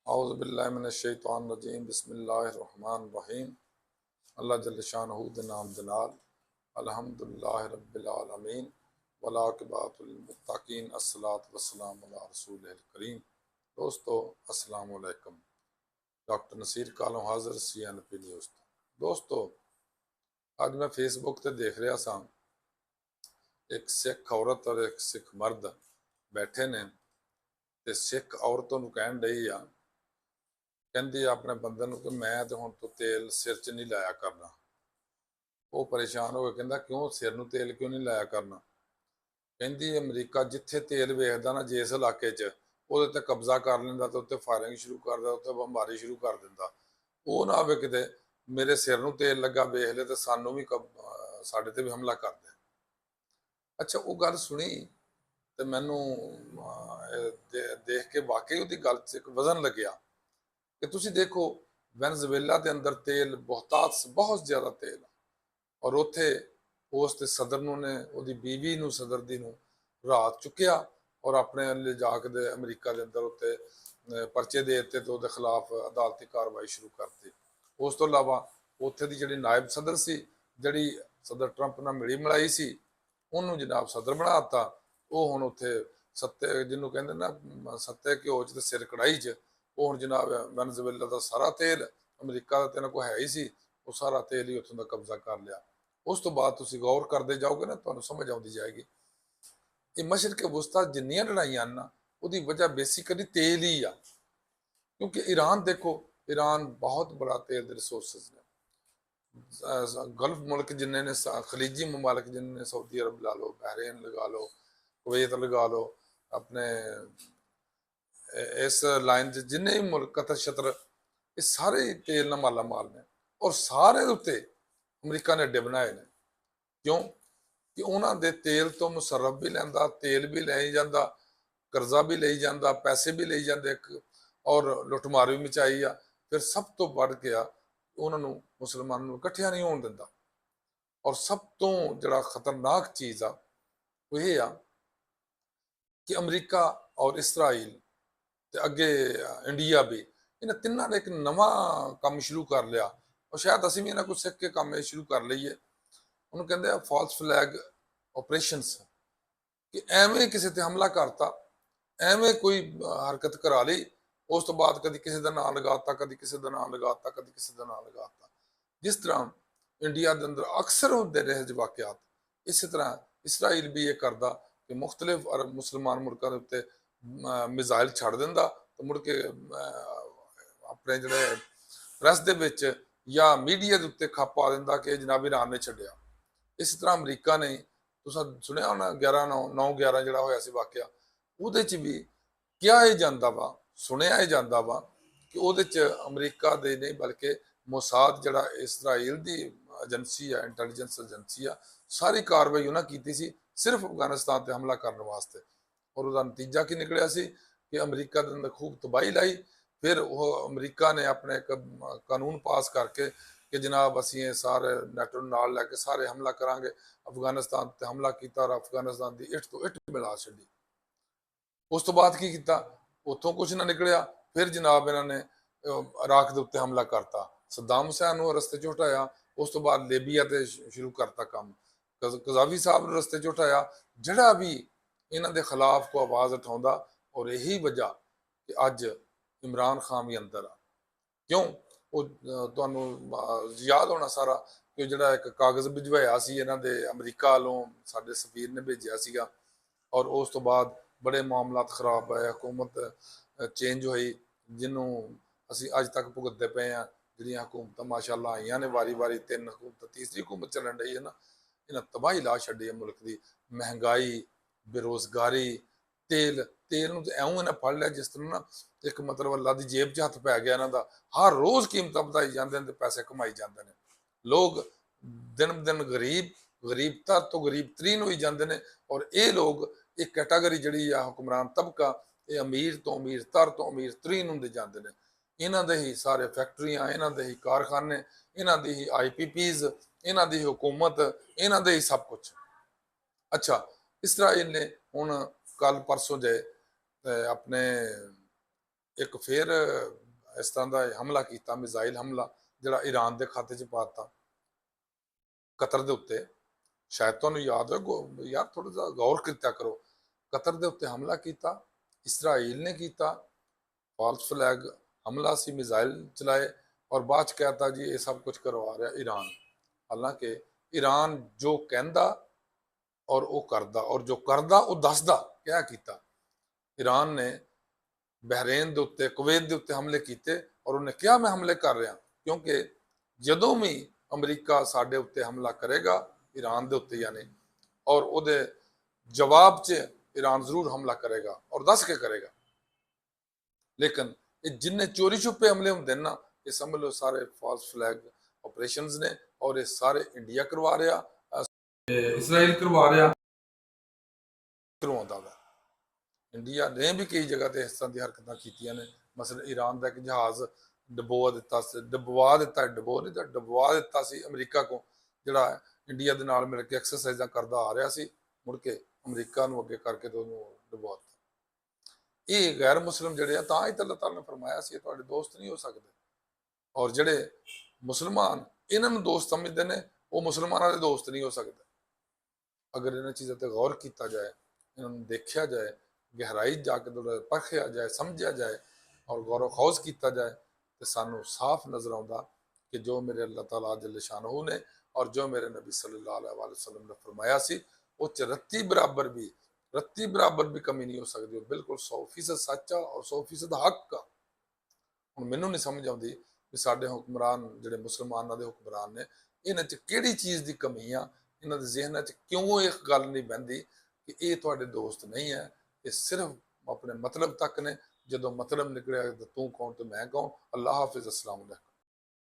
औज़ुबिल्लाहि बिस्मिल्लाहिर्रहमानिर्रहीम। अल्लाह जल्ल शानहू दे नाम दे नाल अल्हम्दुलिल्लाहि रब्बिल आलमीन वलाक़िबातुल मुत्तक़ीन अस्सलातु वस्सलामु अला रसूलिल करीम। दोस्तों अस्सलाम वालेकुम। डॉक्टर नसीर कालों हाज़िर CNP न्यूज़ तो। दोस्तों अज मैं फेसबुक ते देख रहा सा, एक सिख औरत और एक सिख मर्द बैठे ने ते सिख औरत नूं कहण डई आ, कहती अपने बंदे नूं कि मैं तो हुण तो तेल सिर च नहीं लाया करना। वो परेशान हो गए, कहता क्यों सिर नूं तेल क्यों नहीं लाया करना। कहती अमरीका जिथे तेल वेखदा ना जिस इलाके च ਉਹਦੇ ਤੇ कब्जा कर ਲੈਂਦਾ ਤੇ ਉੱਤੇ फायरिंग शुरू करदा, ਉੱਤੇ ਬੰਬਾਰੀ शुरू कर ਦਿੰਦਾ। ਉਹ ਨਾ ਹੋਵੇ ਕਿਤੇ ਮੇਰੇ ਸਿਰ ਨੂੰ ਤੇਲ ਲੱਗਾ ਵੇਖ ਲੈ ਤੇ ਸਾਨੂੰ ਵੀ ਸਾਡੇ ਤੇ ਵੀ ਹਮਲਾ ਕਰ ਦੇ। ਅੱਛਾ ਉਹ ਗੱਲ ਸੁਣੀ ਤੇ ਮੈਨੂੰ ਦੇਖ ਕੇ ਵਾਕਈ ਉਹਦੀ ਗੱਲ 'ਚ ਇੱਕ ਵਜ਼ਨ ਲੱਗਿਆ कि तुसीं देखो वैनेज़ुएला के अंदर तेल बहुत ज़्यादा तेल और उत्थे उस ते सदर नूं ने उहदी बीवी नूं सदर दी नूं रात चुक्या और अपने ले जाके दे अमरीका के अंदर उत्ते परचे दे दित्ते ते उहदे खिलाफ अदालती कार्रवाई शुरू करती। उस तो इलावा उत्थे दी जिहड़ी नायब सदर सी, जिहड़ी सदर ट्रंप नाल मिली मिलाई सी, उहनूं जनाब सदर बनाता। वो हुण उत्थे सत्ते जिन्हों कहंदे ना सत्ते घ्यो च ते सिर कढ़ाई च, वो हुण जनाब वैनेज़ुएला का सारा तेल अमरीका का तो इन्हां कोल है ही सी, वो सारा तेल ही उत्थों का कब्जा कर लिया। उस तो बाद तुसीं गौर करते जाओगे ना तुहानूं समझ आउंदी जाएगी कि मशरक़ वुस्ता जिन्नियां लड़ाइयां ना उहदी वजह बेसिकली तेल ही आ। क्योंकि ईरान देखो, ईरान बहुत बड़ा तेल के रिसोर्सिस ने, गल्फ मुल्क जिन्ने ने, खलीजी ममालिक जिन्ने ने, सऊदी अरब ला लो, बहरीन लगा लो, कुवैत लगा लो, अपने इस लाइन जिन्ने भी मुल्क कतर शतर ये सारे तेल नाल माला माल ने और सारे उत्ते अमरीका ने अड्डे बनाए ने। क्यों कि उन्होंने दे तेल तो मुसरफ भी लैंदा, तेल भी ले जाता, कर्जा भी ले जाता, पैसे भी ले जाते और लुटमार भी मचाई आ। फिर सब तो बढ़ गया उन्होंने मुसलमानों इकट्ठिया नहीं होने दिता। और सब तो जड़ा खतरनाक चीज़ आ वो ये आ कि अमरीका और इसराइल ते अगे इंडिया भी इन्हें तिन्हों ने एक नवा काम शुरू कर लिया और शायद असीं भी इन्हां कोल सीख के काम शुरू कर लीए। उन्होंने कहते हैं फॉल्स फ्लैग ऑपरेशनस, कि एवें किसी ते हमला करता, एवें कोई हरकत करा ली, उस तो बाद कभी किसी का नाम लगाता, कभी किसी का नाम लगाता, कभी किसी का नाम लगाता। जिस तरह इंडिया के अंदर अक्सर होते रहे वाकयात, इस तरह इसराइल भी ये करता कि मुख्तलिफ अरब मुसलमान मुल्कों के उत्ते मिसाइल छड़ दिंदा तो मुड़ के अपने जिहड़े प्रैस दे विच या मीडिया के उत्ते खप पा दिंदा कि जनाब ईरान ने छड्डिया। इस तरह अमरीका ने तुसां सुनिया होना 11/9/11 जिहड़ा होया सी वाकया, उहदे च भी क्या यह जांदा वा, सुनिया यह जांदा वा कि उहदे च अमरीका दे नहीं बल्कि मोसाद जिहड़ा इसराइल दी एजेंसी है, इंटैलीजेंस एजेंसी आ, सारी कार्रवाई उन्हें की सी सिर्फ अफगानिस्तान ते हमला करने वास्ते। और उसका नतीजा की निकलिया सी कि अमरीका के अंदर खूब तबाही लाई। फिर वो अमरीका ने अपने एक कानून पास करके कि जनाब असीं ये सारे नैटो नाल लैके सारे हमला करांगे, अफगानिस्तान ते हमला किया और अफगानिस्तान की इट तो इट मिला छड्डी। उस तो बाद की किया, उत्थों कुछ ना निकलिया, फिर जनाब इन्होंने इराक के उत्ते हमला करता, सद्दाम हुसैन को रस्ते च उठाया, उस तो बाद लीबिया ते शुरू करता काम, कज़ाफी साहब रस्ते च उठाया। जड़ा भी इन्हों के खिलाफ को आवाज़ उठाता और यही वजह कि अज इमरान खान भी अंदर आ। क्यों वो तुहानू याद होना सारा कि जड़ा एक कागज़ भिजवाया सी इन्हां दे अमरीका वालों साडे सफीर ने भेजिया सीगा और उस तो बाद बड़े मामलात खराब आए, हुकूमत चेंज हुई जिन्हों असी अज तक भुगतते पे हैं। जिहड़ियां हुकूमत माशाअल्लाह आईयां ने वारी वारी, 3 हुकूमत तीसरी हुकूमत चलन रही है ना, इन्हें तबाही ला छड्डी है मुल्क की। महंगाई, बेरोजगारी, तेल तेल नूं ऐं इन्हें फड़ लिया जिस तरह ना एक मतलब अल्लाह की जेब च हथ पै गया इन्हां दा। हर रोज़ कीमत वधाई जाते हैं तो पैसे कमाई जाते हैं। लोग दिन ब दिन गरीबतर तो गरीब तरीन होई जाते हैं और ये लोग एक कैटागरी जिहड़ी आ हुक्मरान तबका, ये अमीर तो अमीर तर तो अमीर तरीन होंदे जाते हैं। इन्हां दे ही सारे फैक्ट्रियां, इन्हां दे ही कारखाने, इन्हां दी ही IPPs, इन्हां दी हुकूमत, इन्हां दे ही सब कुछ। अच्छा इसराइल ने हुण कल परसों जे अपने ਇੱਕ ਫਿਰ ਇਸ ਤਰ੍ਹਾਂ ਦਾ ਹਮਲਾ ਕੀਤਾ, ਮਿਜ਼ਾਈਲ ਹਮਲਾ, ਜਿਹੜਾ ਈਰਾਨ ਦੇ ਖਾਤੇ 'ਚ ਪਾਤਾ ਕਤਰ ਦੇ ਉੱਤੇ। ਸ਼ਾਇਦ ਤੁਹਾਨੂੰ ਯਾਦ ਹੋਵੇ, ਯਾਰ ਥੋੜਾ ਜਿਹਾ ਗੌਰ ਕੀਤਾ ਕਰੋ, ਕਤਰ ਦੇ ਉੱਤੇ ਹਮਲਾ ਕੀਤਾ ਇਸਰਾਈਲ ਨੇ ਕੀਤਾ, ਫਾਲਸ ਫਲੈਗ ਹਮਲਾ ਸੀ, ਮਿਜ਼ਾਈਲ ਚਲਾਏ, ਔਰ ਬਾਅਦ 'ਚ ਕਹਿਤਾ ਜੀ ਇਹ ਸਭ ਕੁਝ ਕਰਵਾ ਰਿਹਾ ਈਰਾਨ। ਹਾਲਾਂਕਿ ਈਰਾਨ ਜੋ ਕਹਿੰਦਾ ਔਰ ਉਹ ਕਰਦਾ, ਔਰ ਜੋ ਕਰਦਾ ਉਹ ਦੱਸਦਾ ਕਿਆ ਕੀਤਾ। ਈਰਾਨ ਨੇ ਬਹਿਰੇਨ ਦੇ ਉੱਤੇ, ਕੁਵੈਤ ਦੇ ਉੱਤੇ ਹਮਲੇ ਕੀਤੇ, ਔਰ ਉਹਨੇ ਕਿਹਾ ਮੈਂ ਹਮਲੇ ਕਰ ਰਿਹਾ, ਕਿਉਂਕਿ ਜਦੋਂ ਵੀ ਅਮਰੀਕਾ ਸਾਡੇ ਉੱਤੇ ਹਮਲਾ ਕਰੇਗਾ, ਈਰਾਨ ਦੇ ਉੱਤੇ ਯਾਨੀ, ਔਰ ਉਹਦੇ ਜਵਾਬ 'ਚ ਈਰਾਨ ਜ਼ਰੂਰ ਹਮਲਾ ਕਰੇਗਾ ਔਰ ਦੱਸ ਕੇ ਕਰੇਗਾ। ਲੇਕਿਨ ਇਹ ਜਿੰਨੇ ਚੋਰੀ ਛੁਪੇ ਹਮਲੇ ਹੁੰਦੇ ਨੇ ਨਾ, ਇਹ ਸਮਝ ਲਓ ਸਾਰੇ ਫਾਲਸ ਫਲੈਗ ਆਪਰੇਸ਼ਨਸ ਨੇ, ਔਰ ਇਹ ਸਾਰੇ ਇੰਡੀਆ ਕਰਵਾ ਰਿਹਾ, ਇਸਰਾਈਲ ਕਰਵਾ ਰਿਹਾ, ਕਰਵਾਉਂਦਾ ਵਾ। ਇੰਡੀਆ ਨੇ ਵੀ ਕਈ ਜਗ੍ਹਾ ਤੇ ਇਸ ਤਰ੍ਹਾਂ ਦੀਆਂ ਹਰਕਤਾਂ ਕੀਤੀਆਂ ਨੇ। ਮਸਲ ਈਰਾਨ ਦਾ ਇੱਕ ਜਹਾਜ਼ ਡਬੋਆ ਦਿੱਤਾ ਸੀ, ਡਬਵਾ ਦਿੱਤਾ, ਡਬੋ ਨਹੀਂ ਤਾਂ ਡਬਵਾ ਦਿੱਤਾ ਸੀ ਅਮਰੀਕਾ ਕੋ, ਜਿਹੜਾ ਇੰਡੀਆ ਦੇ ਨਾਲ ਮਿਲ ਕੇ ਐਕਸਰਸਾਈਜ਼ਾਂ ਕਰਦਾ ਆ ਰਿਹਾ ਸੀ, ਮੁੜ ਕੇ ਅਮਰੀਕਾ ਨੂੰ ਅੱਗੇ ਕਰਕੇ ਤੇ ਉਹਨੂੰ ਡਬਵਾ ਦਿੱਤਾ। ਇਹ ਗੈਰ ਮੁਸਲਿਮ ਜਿਹੜੇ ਆ, ਤਾਂ ਹੀ ਤਾਂ ਅੱਲਾਹ ਤਾਲਾ ਨੇ ਫਰਮਾਇਆ ਸੀ ਇਹ ਤੁਹਾਡੇ ਦੋਸਤ ਨਹੀਂ ਹੋ ਸਕਦੇ। ਔਰ ਜਿਹੜੇ ਮੁਸਲਮਾਨ ਇਹਨਾਂ ਨੂੰ ਦੋਸਤ ਸਮਝਦੇ ਨੇ, ਉਹ ਮੁਸਲਮਾਨਾਂ ਦੇ ਦੋਸਤ ਨਹੀਂ ਹੋ ਸਕਦੇ। ਅਗਰ ਇਹਨਾਂ ਚੀਜ਼ਾਂ ਤੇ ਗੌਰ ਕੀਤਾ ਜਾਏ, ਇਹਨਾਂ ਨੂੰ ਦੇਖਿਆ ਜਾਏ, ਗਹਿਰਾਈ ਜਾ ਕੇ ਪਰਖਿਆ ਜਾਏ, ਸਮਝਿਆ ਜਾਏ, ਔਰ ਗੌਰੋ ਖੌਜ਼ ਕੀਤਾ ਜਾਏ, ਤੇ ਸਾਨੂੰ ਸਾਫ਼ ਨਜ਼ਰ ਆਉਂਦਾ ਕਿ ਜੋ ਮੇਰੇ ਅੱਲਾਹ ਤਾਲਾ ਜੱਲ ਸ਼ਾਨਹੂ ਨੇ ਔਰ ਜੋ ਮੇਰੇ ਨਬੀ सल्लल्लाहु अलैहि वसल्लम ने फरमाया सी, वो च रत्ती बराबर भी कमी नहीं हो सकती। वो बिल्कुल 100% सच आ और 100% हक आ। ਹੁਣ ਮੈਨੂੰ ਨਹੀਂ ਸਮਝ ਆਉਂਦੀ ਵੀ ਸਾਡੇ ਹੁਕਮਰਾਨ ਜਿਹੜੇ ਮੁਸਲਮਾਨਾਂ ਦੇ ਹੁਕਮਰਾਨ ਨੇ, ਇਹਨਾਂ 'ਚ ਕਿਹੜੀ ਚੀਜ਼ ਦੀ ਕਮੀ ਆ, ਇਹਨਾਂ ਦੇ ਜ਼ਿਹਨਾਂ 'ਚ ਕਿਉਂ ਇਹ ਗੱਲ ਨਹੀਂ ਬਹਿੰਦੀ ਕਿ ਇਹ ਤੁਹਾਡੇ ਦੋਸਤ ਨਹੀਂ ਹੈ, ਇਹ ਸਿਰਫ ਆਪਣੇ ਮਤਲਬ ਤੱਕ ਨੇ। ਜਦੋਂ ਮਤਲਬ ਨਿਕਲਿਆ ਤਾਂ ਤੂੰ ਕੌਣ ਤੇ ਮੈਂ ਕੌਣ। ਅੱਲਾਹ ਹਾਫਿਜ਼, ਅਸਲਾਮ ਅਲੈਕੁਮ।